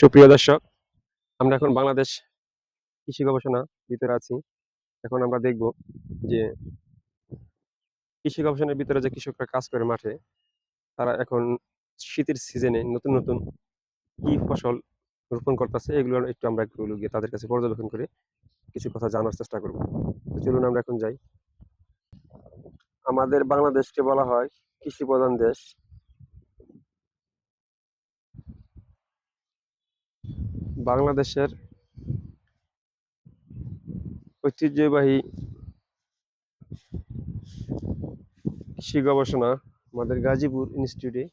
সুপ্রিয় দর্শক, আমরা এখন বাংলাদেশ কৃষি গবেষণা ভিতরে আছি। এখন আমরা দেখব যে কৃষি গবেষণার ভিতরে যে কৃষকরা কাজ করে মাঠে, তারা এখন শীতের সিজনে নতুন নতুন কি ফসল রোপণ করতেছে, এগুলো একটু আমরা একটু গিয়ে তাদের কাছে পর্যবেক্ষণ করে কিছু কথা জানার চেষ্টা করব। তো চলুন আমরা এখন যাই। আমাদের বাংলাদেশকে বলা হয় কৃষি প্রধান দেশ। বাংলাদেশের ঐতিহ্যবাহী কৃষি গবেষণা আমাদের গাজীপুর ইনস্টিটিউটে।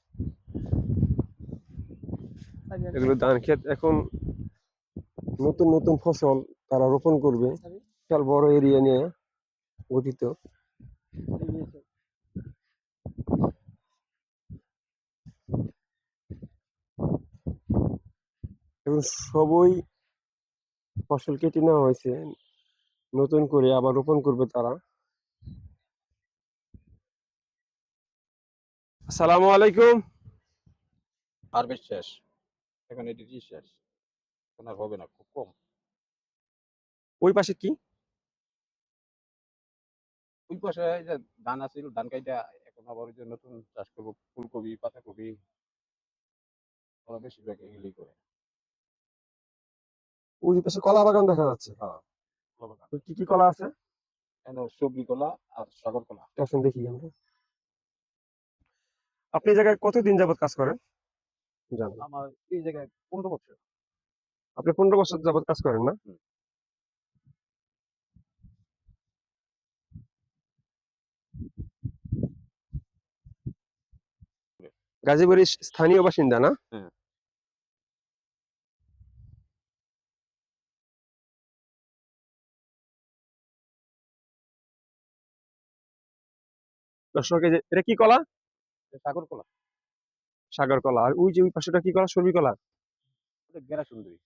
এগুলো ধান ক্ষেত, এখন নতুন নতুন ফসল তারা রোপণ করবে, বিশাল বড় এরিয়া নিয়ে গঠিত। এবং সবই ফসল কেটে নেওয়া হয়েছে, নতুন করে আবার রোপণ করবে তারা। আসসালামু আলাইকুম। হারভেস্ট শেষ, এখন এটি শেষ, এখন আর হবে না, খুব কম। ওই পাশে কি? ওই পাশে এই যে ধান আছিল, ধান কাইটা এখন আবার ওই যে নতুন চাষ করবো, ফুলকপি, পাতাকপি, ওরা বেশিরভাগ এগুলি করে। ওই পাশে কলা বাগান দেখা যাচ্ছে। হ্যাঁ, তো কি কি কলা আছে? সবজি কলা আর সাগর কলা। এখন দেখি আমরা। আপনি এই জায়গায় কতদিন যাবত কাজ করেন? জানেন, আমার এই জায়গায় 15 বছর। আপনি 15 বছর যাবত কাজ করেন না? হুম। গাজীপুরের স্থানীয় বাসিন্দা না? হ্যাঁ। দর্শক, এই যে এটা কি কলা? সাগর কলা, সাগর কলা। আর ওই যে ওই পাশেটা কি কলা? সর্বি কলা। ওটা গেরা সুন্দরী।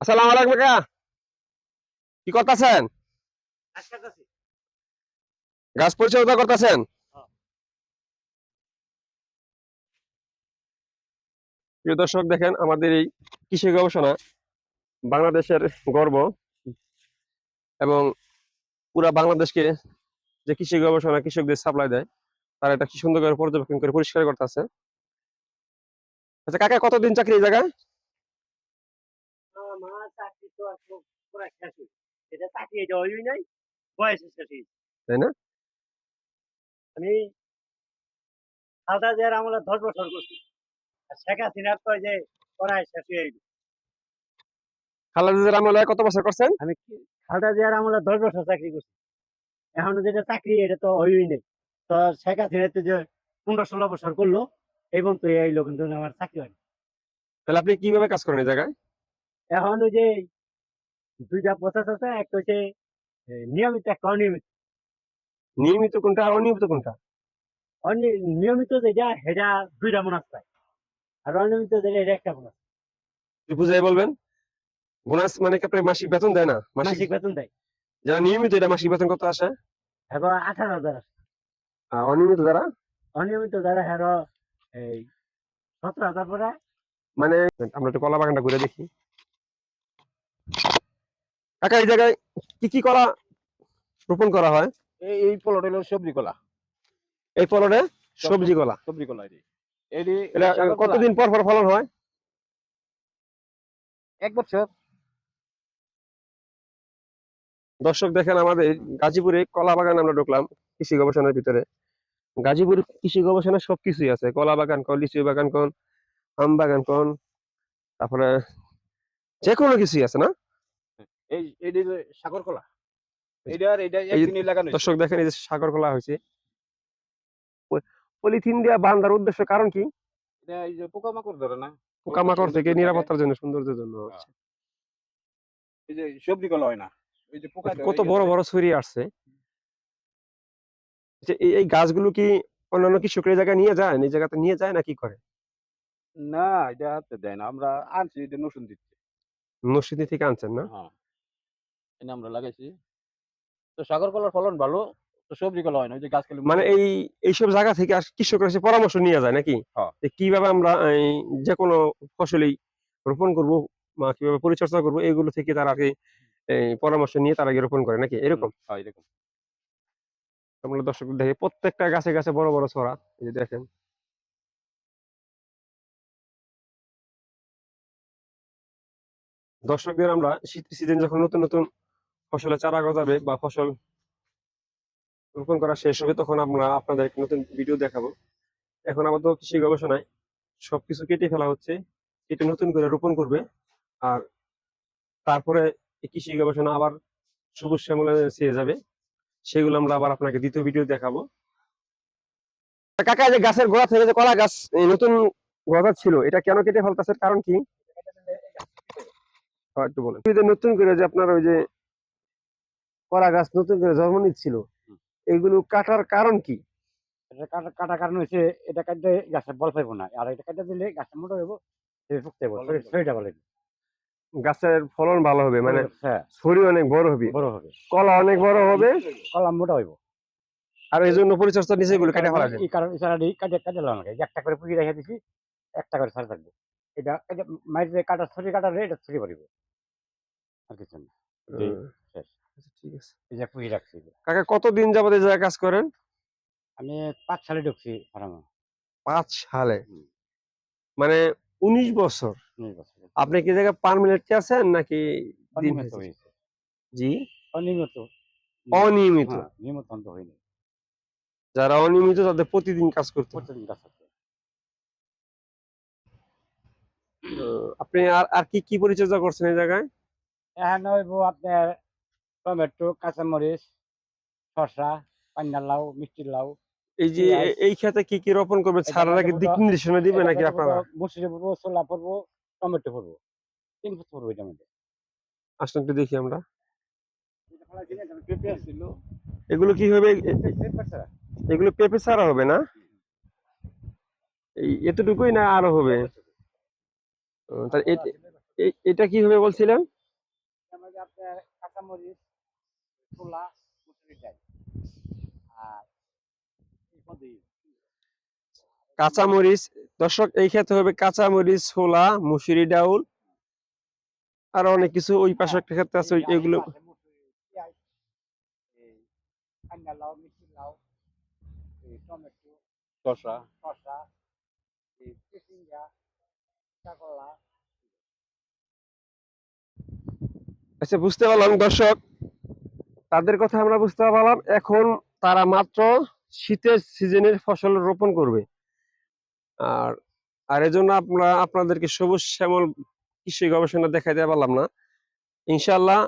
আসসালামু আলাইকুম কাকা, কি করতেছেন? গাছ পরিচর্যা করতেছেন? প্রিয় দর্শক, দেখেন আমাদের এই কৃষি গবেষণা বাংলাদেশের গর্ব, এবং পুরা বাংলাদেশকে যে কৃষি গবেষণা কৃষকদের সাপ্লাই দেয়, তারা এটা কি সুন্দর করে পর্যবেক্ষণ করে পরিষ্কার করতেছে। আচ্ছা কাকা, কতদিন চাকরি এই জায়গায়? আমার চাকরি তো আর পুরা শেষ হইছে। এটা চাকরি এটা হইই নাই, বয়স শেষ হইছে। তাই না? আমি খালেদা জিয়ার আমলে 10 বছর করছি। আর শেখ হাসিনার তো এই যে পড়ায় শেষ হয়ে গেছে। খালেদা জিয়ার আমলে কত বছর করছেন? আমি খালেদা জিয়ার আমলে 10 বছর চাকরি করছি। এখন যেটা চাকরি এটা তো হইই নাই। তো শেখ হাসিনা তো যে 15-16 বছর করলো, এই পর্যন্ত এইলো, কিন্তু আমার চাকরি হয়নি। তাহলে আপনি কিভাবে কাজ করেন এই জায়গায়? এখন ওই যে দুইটা প্রসেস আছে, একটা হচ্ছে নিয়মিত, একটা অনিয়মিত। নিয়মিত কোনটা আর অনিয়মিত কোনটা? নিয়মিত যেটা সেটা 2টা বোনাস পায়, আর অনিয়মিত যেটা এটা একটা বোনাস। একটু বুঝাই বলবেন। বোনাস মানে কি আপনার মাসিক বেতন দেয় না? মাসিক বেতন দেয়। যারা নিয়মিত, এটা মাসিক বেতন কত আসে? এবার 18,000 আছে। আর অনিয়মিত যারা? অনিয়মিত যারা হেরো এই 17,000 পরে। মানে আমরা একটু কলা বাগানটা ঘুরে দেখি। কাকা, এই জায়গায় কি কি কলা রোপণ করা হয়? এই ফলটা হলো সবজি কলা। এই ফলনে সবজি কলা। সবজি কলা এটি এটা সাগর কলা। কতদিন পর পর ফলন হয়? 1 বছর। দর্শক দেখেন, আমাদের গাজীপুরে কলা বাগান আমরা ঢুকলাম কৃষি গবেষণার ভিতরে। গাজীপুর কৃষি গবেষণা সবকিছুই আছে, কলা বাগান কোন, লিচু বাগান কোন, আম বাগান কোন, তারপরে যে কোনো কিছুই আছে না? এটি সাগর কলা। এইটা এই একদিনই লাগানো হয়েছে। দর্শক দেখেন, এই যে সাগর কলা হয়েছে। পলিথিন দিয়া বাঁধার উদ্দেশ্য কারণ কি? এটা এই যে পোকামাকড় ধরে না, পোকামাকড় থেকে সৌন্দর্য থাকে। নিরাপত্তার জন্য, সৌন্দর্যের জন্য। হ্যাঁ। এই যে সবজি কলা হয় না, ওই যে পোকা ধরে কত বড় গেছে। বড় ছড়িয়ে আসছে। যে এই গাছগুলো কি অন্যান্য কৃষকের জায়গায় নিয়ে যায়, এই জায়গাতে নিয়ে যায় না কি করে? না, এটা হাতে দেয় না, আমরা আনছি এটা নসুন দিচ্ছে। নরসিংদী থেকে আনছেন না? হ্যাঁ, এটা আমরা লাগাইছি। তো সাগর কলার ফলন ভালো, তো সবজি কলা হয় না, ওই যে গাছ খালি মানে মরে যায়। এইসব জায়গা থেকে কৃষকরা এসে পরামর্শ নিয়ে যায় নাকি? হ্যাঁ। যে কিভাবে আমরা যে কোনো ফসলই রোপণ করব বা কিভাবে পরিচর্যা করব এগুলো থেকে তারা আগে এই পরামর্শ নিয়ে তারা আগে রোপণ করে নাকি এরকম? হ্যাঁ, এরকম। আমরা দর্শক দেখি প্রত্যেকটা গাছে গাছে বড় বড় ছড়া, এই যে দেখেন। দর্শকদের আমরা শীতের সিজন যখন নতুন নতুন ফসলের চারা গজাবে বা ফসল রোপণ করা শেষ হবে তখন আমরা আপনাদের একটা নতুন ভিডিও দেখাবো। এখন আমাদের কৃষি গবেষণায় সবকিছু কেটে ফেলা হচ্ছে, কেটে নতুন করে রোপণ করবে। আর তারপরে এই কৃষি গবেষণা আবার সবুজ শ্যামলে ছেয়ে যাবে, সেগুলো আমরা আবার আপনাকে দ্বিতীয় ভিডিও দেখাবো। কাকা, এই যে গাছের গোড়া থেকে যে কলা গাছ এই নতুন গজাচ্ছিল, এটা কেন কেটে ফেলতেছে, কারণ কি? একটু বলেন। এই যে নতুন করে যে আপনার ওই যে কলা গাছ নতুন করে জন্ম নিচ্ছিল, এগুলো কাটার কারণ কি? এটা কাটার কারণ হচ্ছে এটা কাটলে গাছের বল পাইবো না, আর এটা কাটা দিলে গাছের মোটা হইব, ফুকতে হইব, শরীরটা ভালো হইব। গাছের ফলন ভালো হবে, মানে হ্যাঁ, ছড়ি অনেক বড় হবে, বড় হবে, কলা অনেক বড় হবে, কলম মোটা হইব। আর এই জন্য পরিচর্যা নিচে এগুলো কেটে ফেলা যায়। এই কারণে ইশারাটি কাটে কাটে লাগানো লাগে, একটা করে পুঁজি রেখে দিছি, একটা করে ছাড় থাকবো। এটা এটা মাইরে কাটা ছড়ি কাটালে এটা ছড়ি পড়িব, আর কিছু না। এটাই শেষ। আচ্ছা, ঠিক আছে। এই যে পুঁজি রাখছি। কাকা, কতদিন যাবত এই জায়গায় কাজ করেন? আমি 5 সালে ঢুকছি ফার্মে। 5 সালে, হুম। মানে 19 বছর। 19 বছর। আপনি কি জায়গায় পার্মানেন্টলি আছেন নাকি দিন অনিয়মিত হয়েছে? হয়েছে। জি, অনিয়মিত। অনিয়মিত। হ্যাঁ, নিয়মিত অন্ত হয়নি। যারা অনিয়মিত তাদের প্রতিদিন কাজ করতে হয়। প্রতিদিন কাজ করতে হয়। আপনি আর আর কি কি পরিচর্যা করছেন এই জায়গায়? এখানে হইব আপনার টমেটো, কাঁচামরিচ, শসা, পান্না লাউ, মিষ্টি লাউ, এই যে পেঁয়াজ। এই ক্ষেতে কি কি রোপণ করবেন, এটা ছাড়ার আগে মধ্যে দিক নির্দেশনা দিবে এটা নাকি আপনারা? মসুরি পড়বো, ছোলা পড়বো, টমেটো পড়বো, 3 বছর পড়বো এটার মধ্যে। আসলে একটু দেখি আমরা। পেঁপে আসছিল, এগুলো কি হবে? পেঁপে ছাড়া। এগুলো পেঁপে ছাড়া হবে না? এই এতটুকুই না আরো হবে? তাহলে এটা কি হবে বলছিলেন? এটার মধ্যে আপনার কাঁচামরিচ, ছোলা, মসুরি ডাল আর এই পদ্ধতি। কাঁচামরিচ, দর্শক এই ক্ষেত্রে হবে কাঁচামরিচ, ছোলা, মুসুরি ডাউল, আর অনেক কিছু ওই পাশে একটা ক্ষেত্রে আছে এগুলো। পেঁয়াজ, এই পান্না লাউ, মিষ্টি লাউ, এই টমেটো, শসা। শসা, এই চিচিঙ্গা, কাঁকরোলা। আচ্ছা, বুঝতে পারলাম দর্শক, তাদের কথা আমরা বুঝতে পারলাম। এখন তারা মাত্র শীতের সিজনের ফসল রোপণ করবে। আর আর এজন্য আমরা আপনাদেরকে সবুজ শ্যামল কৃষি গবেষণা দেখাইতে পারলাম না। ইনশাল্লাহ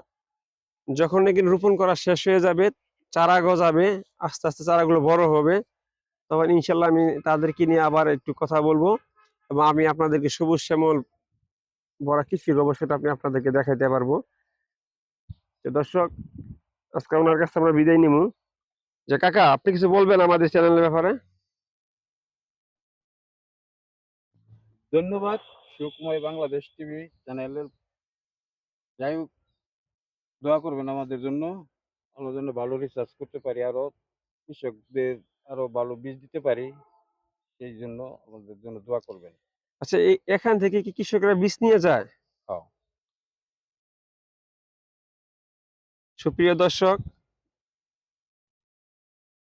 যখন নাকি রোপণ করা শেষ হয়ে যাবে, চারা গজাবে, আস্তে আস্তে চারাগুলো বড় হবে, তখন ইনশাল্লাহ আমি তাদেরকে নিয়ে আবার একটু কথা বলবো এবং আমি আপনাদেরকে সবুজ শ্যামল ভরা কৃষি গবেষণা আমি আপনাদেরকে দেখাইতে পারবো। তো দর্শক, আজকে ওনার কাছে আমরা বিদায় নিব। যে কাকা, আপনি কিছু বলবেন আমাদের চ্যানেলের ব্যাপারে? ধন্যবাদ সুকুমাই বাংলাদেশ টিভি চ্যানেলের। যাই হোক, দোয়া করবেন আমাদের জন্য, আমরা যেন ভালো রিসার্চ করতে পারি, আরো কৃষকদের আরো ভালো বীজ দিতে পারি, সেই জন্য আমাদের জন্য দোয়া করবেন। আচ্ছা, এখান থেকে কি কৃষকরা বীজ নিয়ে যায়? হ্যাঁ। সুপ্রিয় দর্শক,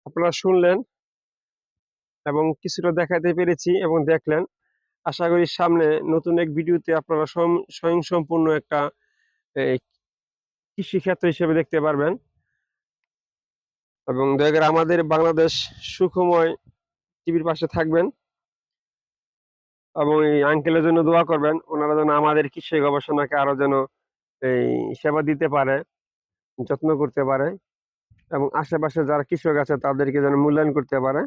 আপনারা শুনলেন এবং কিছুটা দেখাতে পেরেছি এবং দেখলেন। আশা করি সামনে নতুন এক ভিডিওতে আপনারা স্বয়ংসম্পূর্ণ একটা এই, কৃষি ক্ষেত্র হিসেবে দেখতে পারবেন। এবং দয়া করে আমাদের বাংলাদেশ সুখময় টিভির পাশে থাকবেন এবং এই আঙ্কেলের জন্য দোয়া করবেন, ওনারা যেন আমাদের কৃষি গবেষণাকে আরো যেন এই সেবা দিতে পারে, যত্ন করতে পারে এবং আশেপাশে যারা কৃষক আছে তাদেরকে যেন মূল্যায়ন করতে পারে,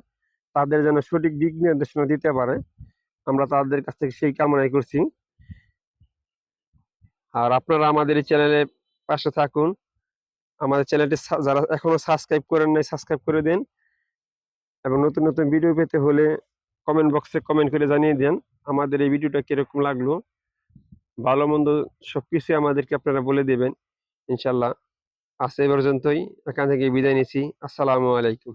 তাদের যেন সঠিক দিক নির্দেশনা দিতে পারে। আমরা তাদের কাছ থেকে সেই কামনাই করছি। আর আপনারা আমাদের এই চ্যানেলের পাশে থাকুন। আমাদের চ্যানেলটি যারা এখনো সাবস্ক্রাইব করেন নাই, সাবস্ক্রাইব করে দিন এবং নতুন নতুন ভিডিও পেতে হলে কমেন্ট বক্সে কমেন্ট করে জানিয়ে দেন আমাদের এই ভিডিওটা কিরকম লাগলো। ভালো মন্দ সবকিছু আমাদেরকে আপনারা বলে দেবেন ইনশাল্লাহ। আজ এই পর্যন্তই, এখান থেকে বিদায় নিচ্ছি। আসসালামু আলাইকুম।